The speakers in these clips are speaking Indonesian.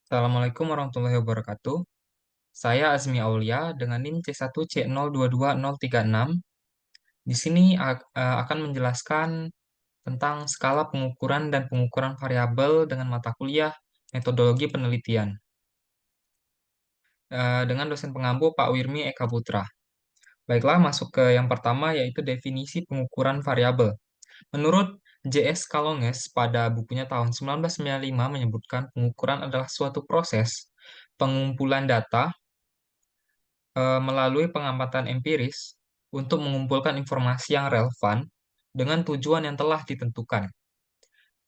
Assalamualaikum warahmatullahi wabarakatuh. Saya Azmi Aulia dengan NIM C1C022036. Di sini akan menjelaskan tentang skala pengukuran dan pengukuran variabel dengan mata kuliah metodologi penelitian dengan dosen pengampu Pak Wirmi Eka Putra. Baiklah, masuk ke yang pertama yaitu definisi pengukuran variabel. Menurut J.S. Kalonges pada bukunya tahun 1995 menyebutkan pengukuran adalah suatu proses pengumpulan data melalui pengamatan empiris untuk mengumpulkan informasi yang relevan dengan tujuan yang telah ditentukan.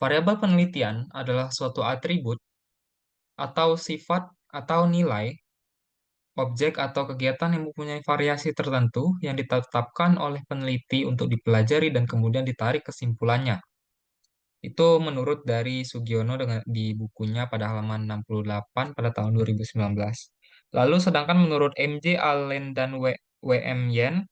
Variabel penelitian adalah suatu atribut atau sifat atau nilai objek atau kegiatan yang mempunyai variasi tertentu yang ditetapkan oleh peneliti untuk dipelajari dan kemudian ditarik kesimpulannya. Itu menurut dari Sugiono di bukunya pada halaman 68 pada tahun 2019. Lalu sedangkan menurut M.J. Allen dan W.M. Yen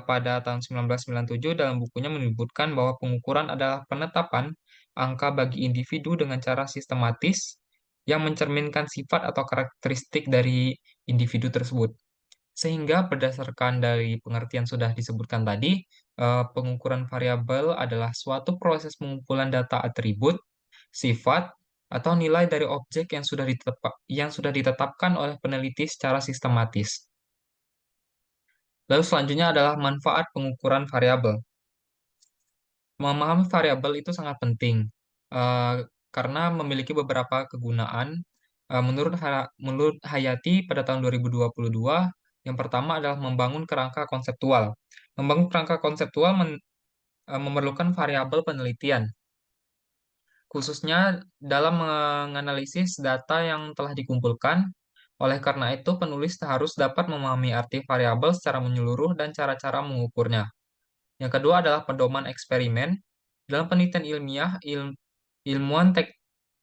pada tahun 1997 dalam bukunya menyebutkan bahwa pengukuran adalah penetapan angka bagi individu dengan cara sistematis yang mencerminkan sifat atau karakteristik dari individu tersebut. Sehingga berdasarkan dari pengertian sudah disebutkan tadi, pengukuran variabel adalah suatu proses pengumpulan data atribut, sifat, atau nilai dari objek yang sudah ditetapkan oleh peneliti secara sistematis. Lalu selanjutnya adalah manfaat pengukuran variabel. Memahami variabel itu sangat penting eh, karena memiliki beberapa kegunaan. Menurut Hayati pada tahun 2022, yang pertama adalah membangun kerangka konseptual. Membangun kerangka konseptual memerlukan variabel penelitian, khususnya dalam menganalisis data yang telah dikumpulkan. Oleh karena itu, penulis harus dapat memahami arti variabel secara menyeluruh dan cara-cara mengukurnya. Yang kedua adalah pedoman eksperimen. Dalam penelitian ilmiah, ilmuwan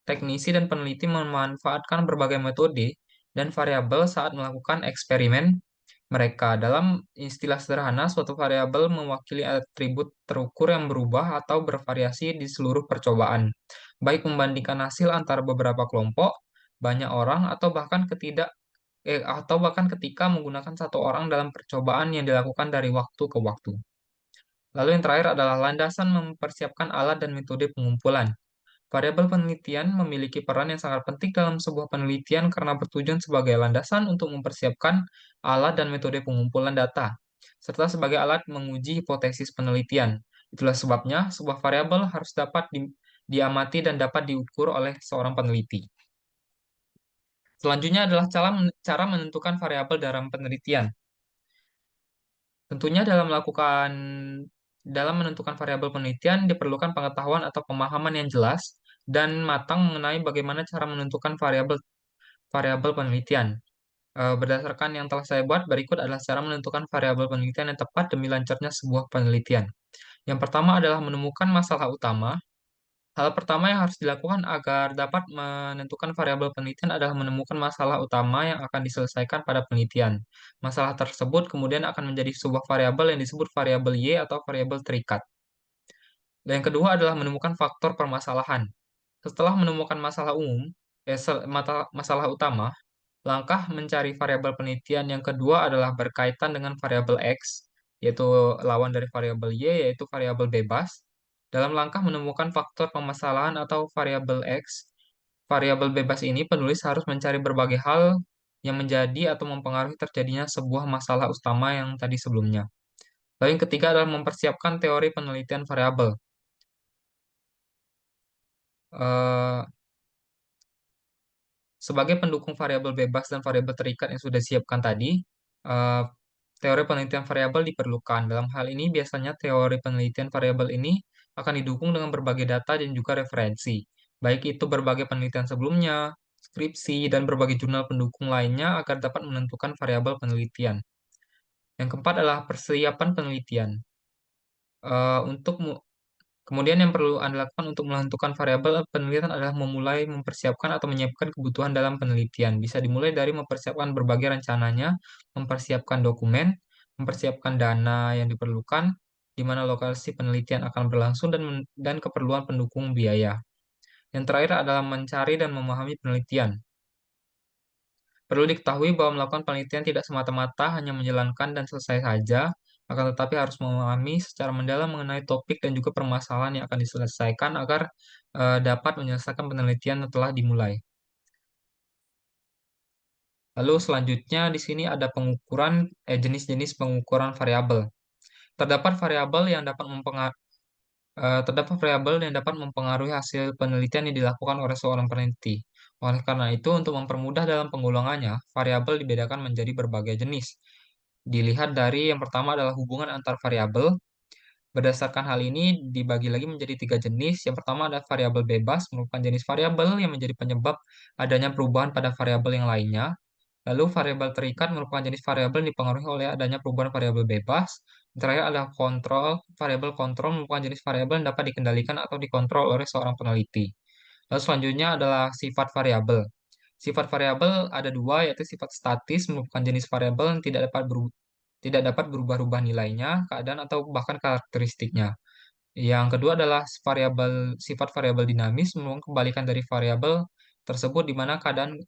teknisi dan peneliti memanfaatkan berbagai metode dan variabel saat melakukan eksperimen mereka. Dalam istilah sederhana, suatu variabel mewakili atribut terukur yang berubah atau bervariasi di seluruh percobaan, baik membandingkan hasil antara beberapa kelompok, banyak orang, atau bahkan ketika menggunakan satu orang dalam percobaan yang dilakukan dari waktu ke waktu. Lalu yang terakhir adalah landasan mempersiapkan alat dan metode pengumpulan. Variabel penelitian memiliki peran yang sangat penting dalam sebuah penelitian karena bertujuan sebagai landasan untuk mempersiapkan alat dan metode pengumpulan data, serta sebagai alat menguji hipotesis penelitian. Itulah sebabnya sebuah variabel harus dapat diamati dan dapat diukur oleh seorang peneliti. Selanjutnya adalah cara menentukan variabel dalam penelitian. Tentunya dalam menentukan variabel penelitian diperlukan pengetahuan atau pemahaman yang jelas dan matang mengenai bagaimana cara menentukan variabel variabel penelitian. Berdasarkan yang telah saya buat, berikut adalah cara menentukan variabel penelitian yang tepat demi lancarnya sebuah penelitian. Yang pertama adalah menemukan masalah utama. Hal pertama yang harus dilakukan agar dapat menentukan variabel penelitian adalah menemukan masalah utama yang akan diselesaikan pada penelitian. Masalah tersebut kemudian akan menjadi sebuah variabel yang disebut variabel Y atau variabel terikat. Dan yang kedua adalah menemukan faktor permasalahan. Setelah menemukan masalah umum, masalah utama, langkah mencari variabel penelitian yang kedua adalah berkaitan dengan variabel X, yaitu lawan dari variabel Y, yaitu variabel bebas. Dalam langkah menemukan faktor permasalahan atau variabel X, variabel bebas ini penulis harus mencari berbagai hal yang menjadi atau mempengaruhi terjadinya sebuah masalah utama yang tadi sebelumnya. Lalu yang ketiga adalah mempersiapkan teori penelitian variabel. Eh, Sebagai pendukung variabel bebas dan variabel terikat yang sudah disiapkan tadi, eh, teori penelitian variabel diperlukan. Dalam hal ini, biasanya teori penelitian variabel ini akan didukung dengan berbagai data dan juga referensi, baik itu berbagai penelitian sebelumnya, skripsi, dan berbagai jurnal pendukung lainnya agar dapat menentukan variabel penelitian. Yang keempat adalah persiapan penelitian. Untuk Kemudian yang perlu Anda lakukan untuk menentukan variabel penelitian adalah memulai mempersiapkan atau menyiapkan kebutuhan dalam penelitian. Bisa dimulai dari mempersiapkan berbagai rencananya, mempersiapkan dokumen, mempersiapkan dana yang diperlukan, di mana lokasi penelitian akan berlangsung dan keperluan pendukung biaya. Yang terakhir adalah mencari dan memahami penelitian. Perlu diketahui bahwa melakukan penelitian tidak semata-mata hanya menjalankan dan selesai saja, akan tetapi harus memahami secara mendalam mengenai topik dan juga permasalahan yang akan diselesaikan agar dapat menyelesaikan penelitian yang telah dimulai. Lalu selanjutnya di sini ada jenis-jenis pengukuran variabel. Terdapat variabel yang dapat terdapat variabel yang dapat mempengaruhi hasil penelitian yang dilakukan oleh seorang peneliti. Oleh karena itu, untuk mempermudah dalam penggolongannya, variabel dibedakan menjadi berbagai jenis. Dilihat dari yang pertama adalah hubungan antar variabel. Berdasarkan hal ini dibagi lagi menjadi tiga jenis. Yang pertama ada variabel bebas, merupakan jenis variabel yang menjadi penyebab adanya perubahan pada variabel yang lainnya. Lalu variabel terikat merupakan jenis variabel yang dipengaruhi oleh adanya perubahan variabel bebas. Yang terakhir adalah variabel kontrol merupakan jenis variabel yang dapat dikendalikan atau dikontrol oleh seorang peneliti. Lalu selanjutnya adalah sifat variabel. Sifat variabel ada dua, yaitu sifat statis merupakan jenis variabel yang tidak dapat berubah-ubah nilainya, keadaan atau bahkan karakteristiknya. Yang kedua adalah sifat variabel dinamis merupakan kebalikan dari variabel tersebut di mana keadaan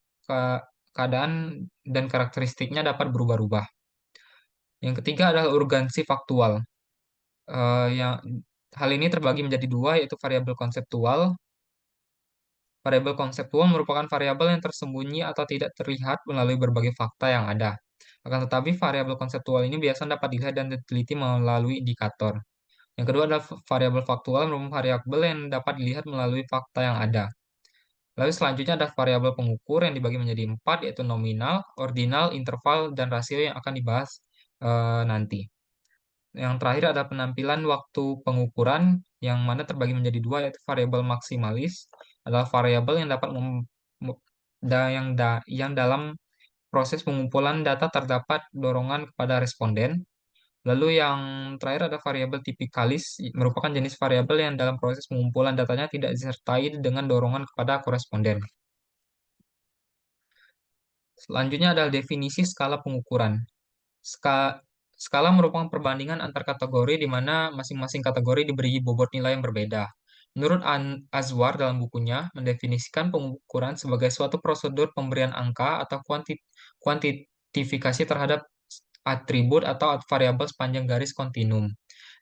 dan karakteristiknya dapat berubah-ubah. Yang ketiga adalah urgensi faktual. Yang hal ini terbagi menjadi dua, yaitu variabel konseptual. Variabel konseptual merupakan variabel yang tersembunyi atau tidak terlihat melalui berbagai fakta yang ada. Akan tetapi variabel konseptual ini biasanya dapat dilihat dan diteliti melalui indikator. Yang kedua adalah variabel faktual merupakan variabel yang dapat dilihat melalui fakta yang ada. Lalu selanjutnya ada variabel pengukur yang dibagi menjadi empat, yaitu nominal, ordinal, interval, dan rasio yang akan dibahas nanti. Yang terakhir ada penampilan waktu pengukuran yang mana terbagi menjadi dua, yaitu variabel maksimalis adalah variabel yang dapat yang dalam proses pengumpulan data terdapat dorongan kepada responden. Lalu yang terakhir ada variabel tipikalis, merupakan jenis variabel yang dalam proses pengumpulan datanya tidak disertai dengan dorongan kepada koresponden. Selanjutnya adalah definisi skala pengukuran. Ska- Skala merupakan perbandingan antar kategori di mana masing-masing kategori diberi bobot nilai yang berbeda. Menurut Azwar dalam bukunya, mendefinisikan pengukuran sebagai suatu prosedur pemberian angka atau kuantifikasi terhadap atribut atau variabel sepanjang garis kontinum.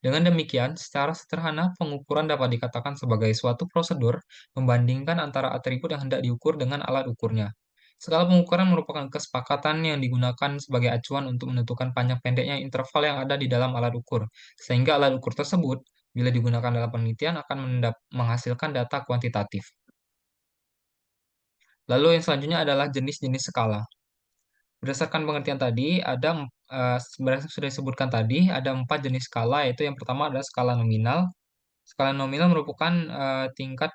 Dengan demikian, secara sederhana, pengukuran dapat dikatakan sebagai suatu prosedur membandingkan antara atribut yang hendak diukur dengan alat ukurnya. Skala pengukuran merupakan kesepakatan yang digunakan sebagai acuan untuk menentukan panjang pendeknya interval yang ada di dalam alat ukur, sehingga alat ukur tersebut, bila digunakan dalam penelitian, akan menghasilkan data kuantitatif. Lalu yang selanjutnya adalah jenis-jenis skala. Berdasarkan pengertian tadi, sebenarnya sudah disebutkan tadi, ada empat jenis skala, yaitu yang pertama adalah skala nominal. Skala nominal merupakan tingkat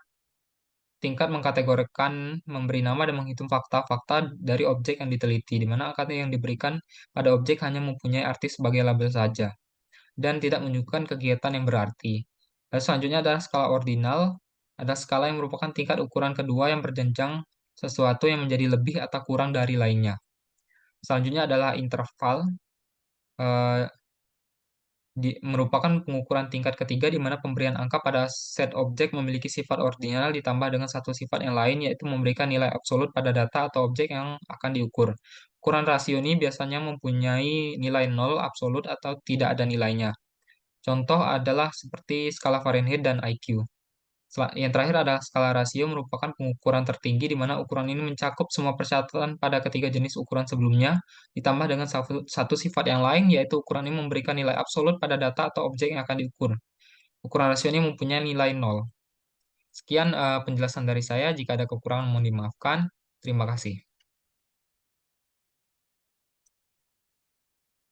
tingkat mengkategorikan, memberi nama dan menghitung fakta-fakta dari objek yang diteliti, di mana angka yang diberikan pada objek hanya mempunyai arti sebagai label saja, dan tidak menunjukkan kegiatan yang berarti. Lalu selanjutnya adalah skala ordinal, ada skala yang merupakan tingkat ukuran kedua yang berjenjang sesuatu yang menjadi lebih atau kurang dari lainnya. Selanjutnya adalah interval, eh, merupakan pengukuran tingkat ketiga di mana pemberian angka pada set objek memiliki sifat ordinal ditambah dengan satu sifat yang lain, yaitu memberikan nilai absolut pada data atau objek yang akan diukur. Ukuran rasio ini biasanya mempunyai nilai nol absolut atau tidak ada nilainya. Contoh adalah seperti skala Fahrenheit dan IQ. Yang terakhir adalah skala rasio, merupakan pengukuran tertinggi di mana ukuran ini mencakup semua persyaratan pada ketiga jenis ukuran sebelumnya, ditambah dengan satu sifat yang lain, yaitu ukuran ini memberikan nilai absolut pada data atau objek yang akan diukur. Ukuran rasio ini mempunyai nilai nol. Sekian penjelasan dari saya. Jika ada kekurangan mohon dimaafkan. Terima kasih.